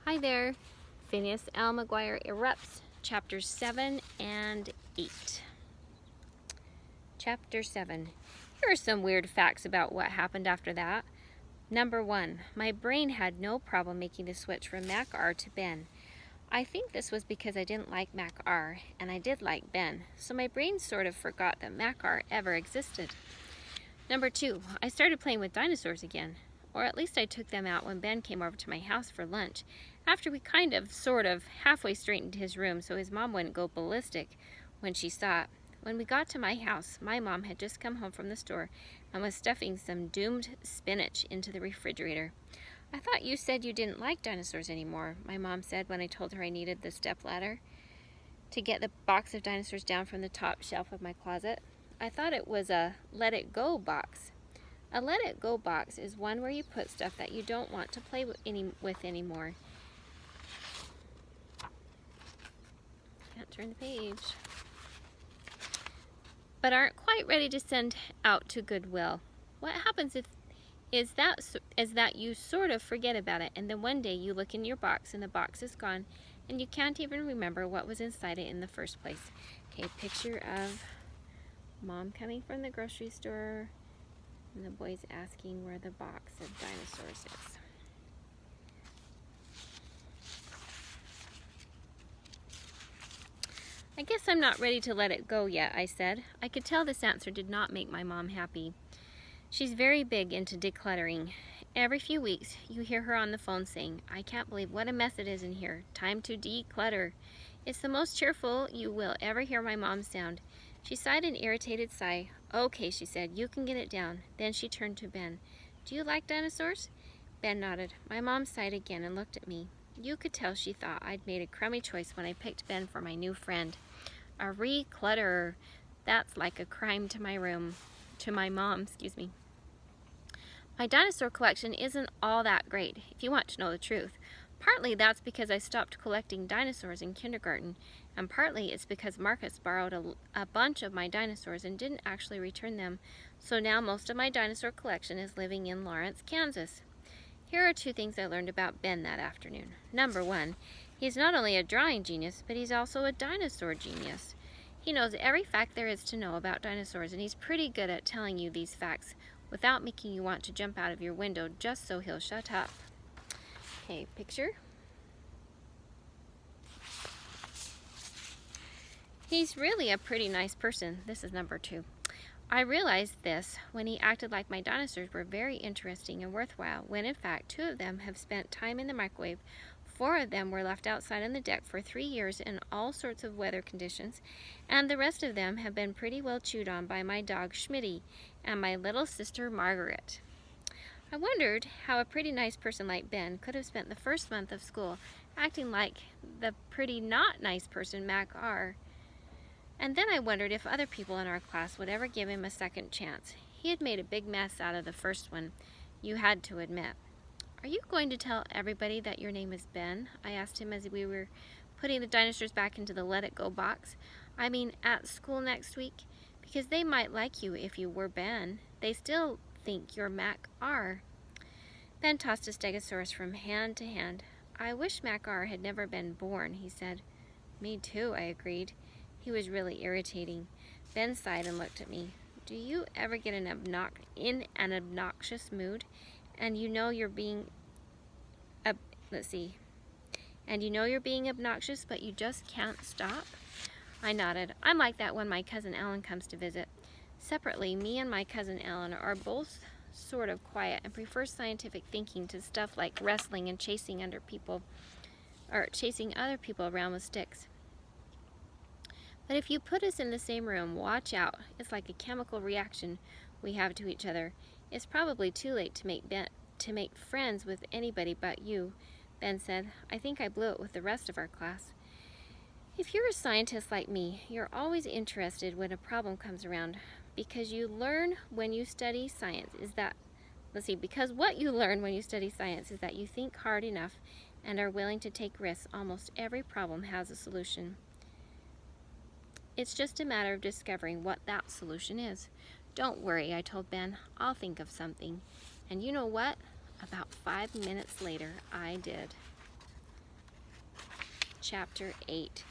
Hi there, Phineas MacGuire Erupts, Chapters 7 and 8. Chapter 7. Here are some weird facts about what happened after that. Number 1. My brain had no problem making the switch from MacR to Ben. I think this was because I didn't like MacR, and I did like Ben, so my brain sort of forgot that MacR ever existed. Number 2. I started playing with dinosaurs again. Or at least I took them out when Ben came over to my house for lunch, after we sort of, halfway straightened his room so his mom wouldn't go ballistic when she saw it. When we got to my house, my mom had just come home from the store and was stuffing some doomed spinach into the refrigerator. I thought you said you didn't like dinosaurs anymore, my mom said when I told her I needed the stepladder to get the box of dinosaurs down from the top shelf of my closet. I thought it was a let it go box. A let it go box is one where you put stuff that you don't want to play with anymore. Can't turn the page. But aren't quite ready to send out to Goodwill. What happens is that you sort of forget about it, and then one day you look in your box and the box is gone and you can't even remember what was inside it in the first place. Okay, picture of Mom coming from the grocery store. And the boy's asking where the box of dinosaurs is. I guess I'm not ready to let it go yet, I said. I could tell this answer did not make my mom happy. She's very big into decluttering. Every few weeks, you hear her on the phone saying, "I can't believe what a mess it is in here. Time to declutter." It's the most cheerful you will ever hear my mom sound. She sighed an irritated sigh. "Okay," she said, "you can get it down." Then she turned to Ben. "Do you like dinosaurs?" Ben nodded. My mom sighed again and looked at me. You could tell she thought I'd made a crummy choice when I picked Ben for my new friend. A reclutterer. That's like a crime to my mom. My dinosaur collection isn't all that great, if you want to know the truth. Partly that's because I stopped collecting dinosaurs in kindergarten, and partly it's because Marcus borrowed a bunch of my dinosaurs and didn't actually return them, so now most of my dinosaur collection is living in Lawrence, Kansas. Here are 2 things I learned about Ben that afternoon. Number 1, he's not only a drawing genius, but he's also a dinosaur genius. He knows every fact there is to know about dinosaurs, and he's pretty good at telling you these facts without making you want to jump out of your window just so he'll shut up. Okay, picture. He's really a pretty nice person. This is number 2. I realized this when he acted like my dinosaurs were very interesting and worthwhile, when in fact 2 of them have spent time in the microwave, 4 of them were left outside on the deck for 3 years in all sorts of weather conditions, and the rest of them have been pretty well chewed on by my dog Schmitty and my little sister Margaret. I wondered how a pretty nice person like Ben could have spent the first month of school acting like the pretty not nice person MacR. And then I wondered if other people in our class would ever give him a second chance. He had made a big mess out of the first one, you had to admit. "Are you going to tell everybody that your name is Ben?" I asked him as we were putting the dinosaurs back into the Let It Go box. "I mean, at school next week? Because they might like you if you were Ben. They still think you're MacR." Ben tossed a stegosaurus from hand to hand. "I wish MacR had never been born," he said. "Me too," I agreed. He was really irritating. Ben sighed and looked at me. "Do you ever get in an obnoxious mood, and you know you're being obnoxious, but you just can't stop?" I nodded. "I'm like that when my cousin Alan comes to visit. Separately, me and my cousin Alan are both sort of quiet and prefer scientific thinking to stuff like wrestling and chasing other people around with sticks. But if you put us in the same room, watch out. It's like a chemical reaction we have to each other. It's probably too late to make friends with anybody but you," Ben said. "I think I blew it with the rest of our class." If you're a scientist like me, you're always interested when a problem comes around, because what you learn when you study science is that you think hard enough and are willing to take risks. Almost every problem has a solution. It's just a matter of discovering what that solution is. "Don't worry," I told Ben. "I'll think of something." And you know what? About 5 minutes later, I did. Chapter 8.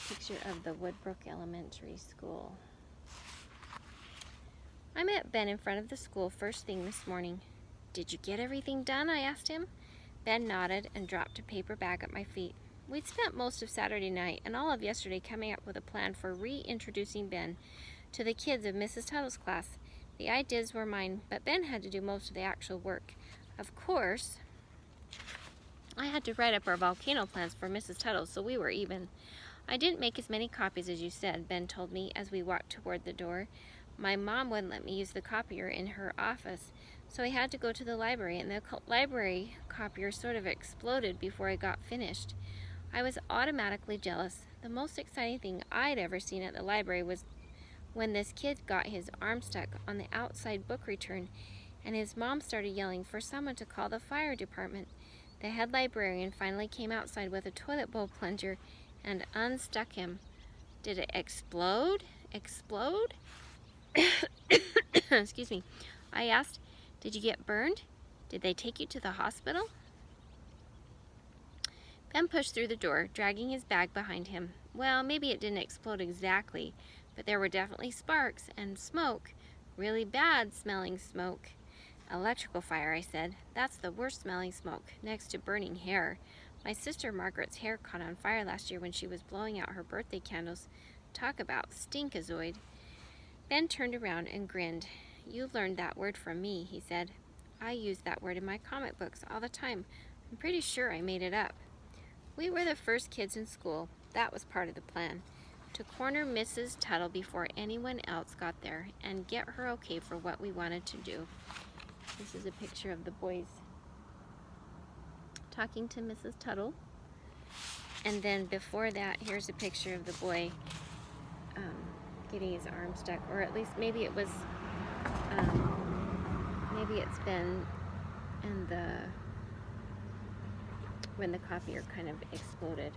Picture of the Woodbrook Elementary School. I met Ben in front of the school first thing this morning. "Did you get everything done?" I asked him. Ben nodded and dropped a paper bag at my feet. We'd spent most of Saturday night and all of yesterday coming up with a plan for reintroducing Ben to the kids of Mrs. Tuttle's class. The ideas were mine, but Ben had to do most of the actual work. Of course, I had to write up our volcano plans for Mrs. Tuttle, so we were even. "I didn't make as many copies as you said," Ben told me as we walked toward the door. "My mom wouldn't let me use the copier in her office, so I had to go to the library, and the library copier sort of exploded before I got finished." I was automatically jealous. The most exciting thing I'd ever seen at the library was when this kid got his arm stuck on the outside book return, and his mom started yelling for someone to call the fire department. The head librarian finally came outside with a toilet bowl plunger and unstuck him. "Did it explode?" "Explode?" Excuse me. I asked. "Did you get burned? Did they take you to the hospital?" Ben pushed through the door, dragging his bag behind him. "Well, maybe it didn't explode exactly, but there were definitely sparks and smoke. Really bad smelling smoke." "Electrical fire," I said. "That's the worst smelling smoke, next to burning hair. My sister Margaret's hair caught on fire last year when she was blowing out her birthday candles. Talk about stinkazoid." Ben turned around and grinned. "You learned that word from me," he said. "I use that word in my comic books all the time. I'm pretty sure I made it up." We were the first kids in school. That was part of the plan. To corner Mrs. Tuttle before anyone else got there and get her okay for what we wanted to do. This is a picture of the boys talking to Mrs. Tuttle. And then before that, here's a picture of the boy getting his arm stuck. Or at least maybe it was, maybe it's been in when the copier kind of exploded.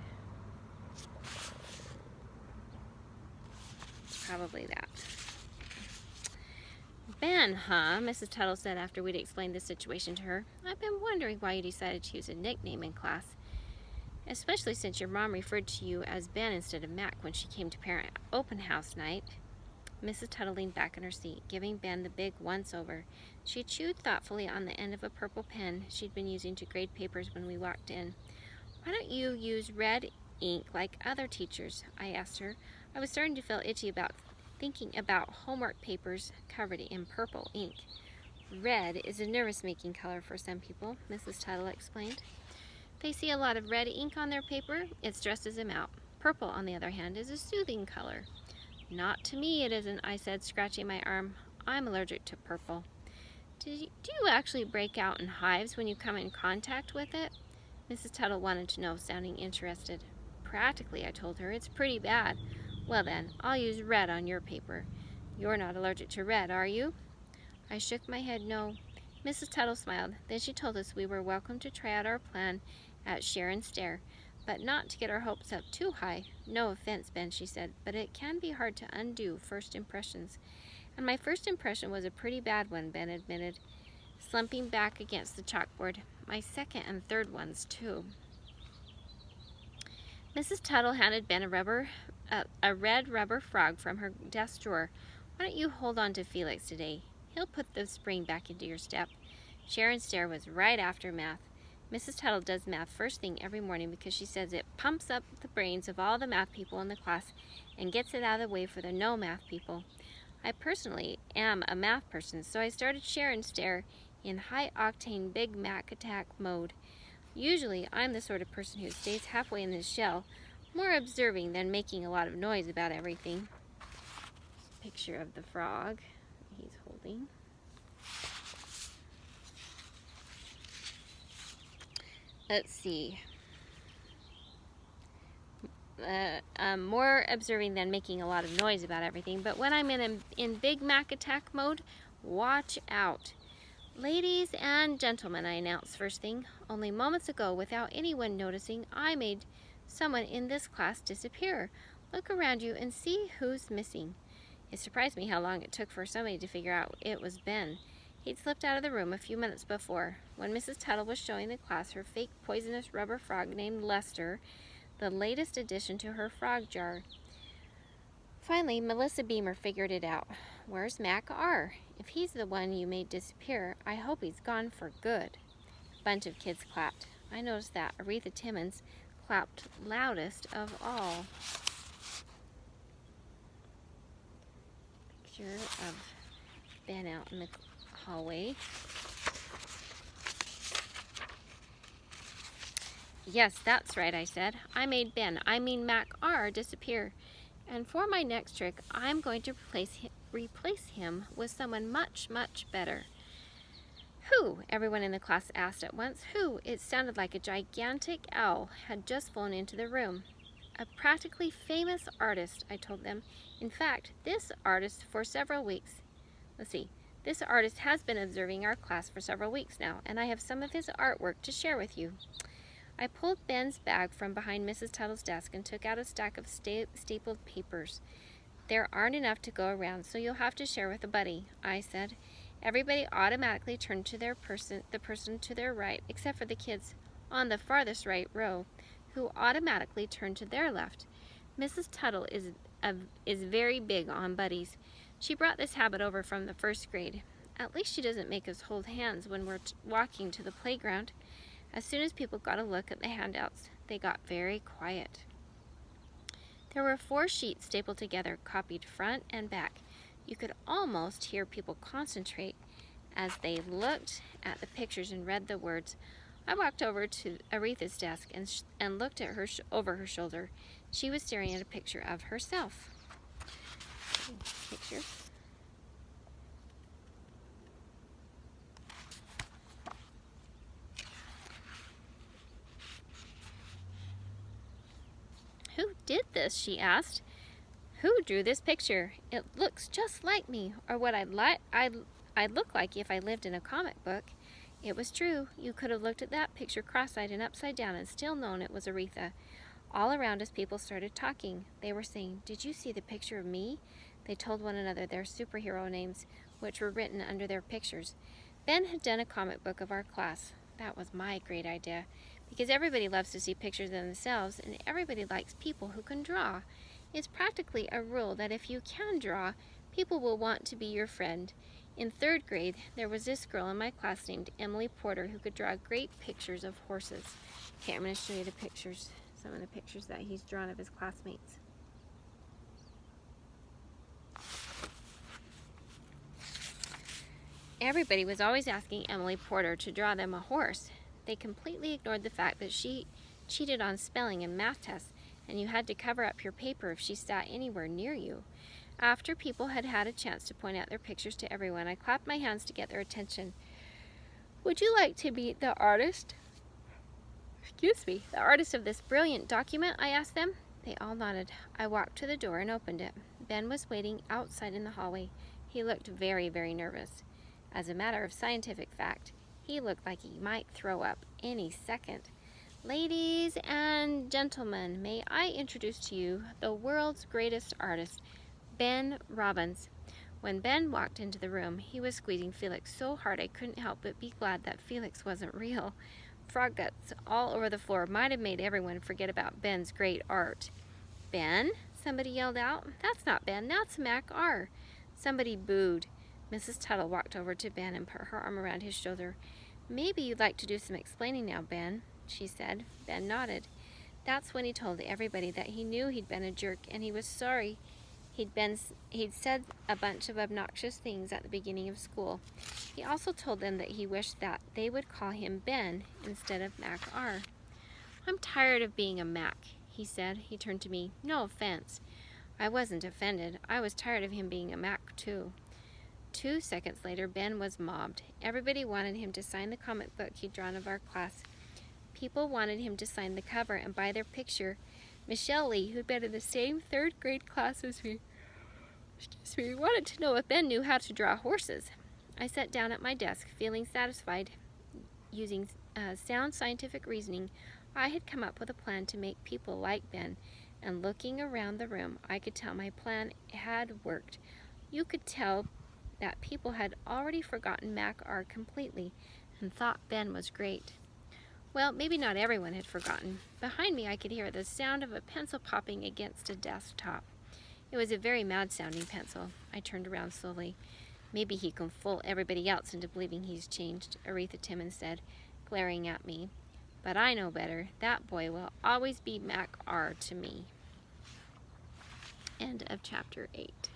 Probably that. "Ben, huh?" Mrs. Tuttle said after we'd explained the situation to her. "I've been wondering why you decided to use a nickname in class, especially since your mom referred to you as Ben instead of Mac when she came to parent open house night." Mrs. Tuttle leaned back in her seat, giving Ben the big once-over. She chewed thoughtfully on the end of a purple pen she'd been using to grade papers when we walked in. "Why don't you use red ink like other teachers?" I asked her. I was starting to feel itchy about thinking about homework papers covered in purple ink. "Red is a nervous-making color for some people," Mrs. Tuttle explained. "They see a lot of red ink on their paper, it stresses them out. Purple, on the other hand, is a soothing color." "Not to me, it isn't," I said, scratching my arm. "I'm allergic to purple." Do you actually break out in hives when you come in contact with it?" Mrs. Tuttle wanted to know, sounding interested. "Practically," I told her. "It's pretty bad." "Well then, I'll use red on your paper." "You're not allergic to red, are you?" I shook my head no. Mrs. Tuttle smiled. Then she told us we were welcome to try out our plan at Share and Stare, but not to get our hopes up too high. "No offense, Ben," she said, "but it can be hard to undo first impressions." "And my first impression was a pretty bad one," Ben admitted, slumping back against the chalkboard. "My second and third ones, too." Mrs. Tuttle handed Ben a red rubber frog from her desk drawer. "Why don't you hold on to Felix today? He'll put the spring back into your step." Share and Stare was right after math. Mrs. Tuttle does math first thing every morning because she says it pumps up the brains of all the math people in the class and gets it out of the way for the no math people. I personally am a math person, so I started Share and Stare in high-octane Big Mac attack mode. Usually, I'm the sort of person who stays halfway in his shell, more observing than making a lot of noise about everything. Picture of the frog he's holding. Let's see. More observing than making a lot of noise about everything, but when I'm in Big Mac attack mode, watch out. "Ladies and gentlemen," I announced first thing. "Only moments ago, without anyone noticing, I made someone in this class disappear. Look around you and see who's missing." It surprised me how long it took for somebody to figure out it was Ben. He'd slipped out of the room a few minutes before. When Mrs. Tuttle was showing the class her fake poisonous rubber frog named Lester, the latest addition to her frog jar. Finally, Melissa Beamer figured it out. Where's MacGuire? If he's the one you made disappear, I hope he's gone for good. A bunch of kids clapped. I noticed that Aretha Timmons clapped loudest of all. Picture of Ben out in the hallway. Yes, that's right, I said. I made MacGuire disappear. And for my next trick, I'm going to replace him with someone much, much better. Who? Everyone in the class asked at once. Who? It sounded like a gigantic owl had just flown into the room. A practically famous artist, I told them. In fact, this artist has been observing our class for several weeks now, and I have some of his artwork to share with you. I pulled Ben's bag from behind Mrs. Tuttle's desk and took out a stack of stapled papers. There aren't enough to go around, so you'll have to share with a buddy, I said. Everybody automatically turned to the person to their right, except for the kids on the farthest right row, who automatically turned to their left. Mrs. Tuttle is very big on buddies. She brought this habit over from the first grade. At least she doesn't make us hold hands when we're walking to the playground. As soon as people got a look at the handouts, they got very quiet. There were 4 sheets stapled together, copied front and back. You could almost hear people concentrate as they looked at the pictures and read the words. I walked over to Aretha's desk and looked at her over her shoulder. She was staring at a picture of herself. Picture. Who did this? She asked. Who drew this picture? It looks just like me, or what I'd look like if I lived in a comic book. It was true. You could have looked at that picture cross-eyed and upside down and still known it was Aretha. All around us, people started talking. They were saying, "Did you see the picture of me?" They told one another their superhero names, which were written under their pictures. Ben had done a comic book of our class. That was my great idea, because everybody loves to see pictures of themselves, and everybody likes people who can draw. It's practically a rule that if you can draw, people will want to be your friend. In 3rd grade, there was this girl in my class named Emily Porter who could draw great pictures of horses. Okay, I'm going to show you the pictures, some of the pictures that he's drawn of his classmates. Everybody was always asking Emily Porter to draw them a horse. They completely ignored the fact that she cheated on spelling and math tests, and you had to cover up your paper if she sat anywhere near you. After people had had a chance to point out their pictures to everyone, I clapped my hands to get their attention. Would you like to meet the artist? The artist of this brilliant document? I asked them. They all nodded. I walked to the door and opened it. Ben was waiting outside in the hallway. He looked very, very nervous. As a matter of scientific fact, he looked like he might throw up any second. Ladies and gentlemen, may I introduce to you the world's greatest artist, Ben Robbins. When Ben walked into the room, he was squeezing Felix so hard I couldn't help but be glad that Felix wasn't real. Frog guts all over the floor might have made everyone forget about Ben's great art. Ben? Somebody yelled out. That's not Ben, that's MacGuire. Somebody booed. Mrs. Tuttle walked over to Ben and put her arm around his shoulder. Maybe you'd like to do some explaining now, Ben, she said. Ben nodded. That's when he told everybody that he knew he'd been a jerk and he was sorry. He'd said a bunch of obnoxious things at the beginning of school. He also told them that he wished that they would call him Ben instead of MacGuire. I'm tired of being a Mac, he said. He turned to me. No offense. I wasn't offended. I was tired of him being a Mac, too. 2 seconds later, Ben was mobbed. Everybody wanted him to sign the comic book he'd drawn of our class. People wanted him to sign the cover and buy their picture. Michelle Lee, who'd been in the same 3rd grade class as me, wanted to know if Ben knew how to draw horses. I sat down at my desk, feeling satisfied. Using sound scientific reasoning, I had come up with a plan to make people like Ben, and looking around the room, I could tell my plan had worked. You could tell that people had already forgotten MacGuire completely and thought Ben was great. Well, maybe not everyone had forgotten. Behind me, I could hear the sound of a pencil popping against a desktop. It was a very mad-sounding pencil. I turned around slowly. Maybe he can fool everybody else into believing he's changed, Aretha Timmons said, glaring at me. But I know better. That boy will always be MacGuire to me. End of chapter 8.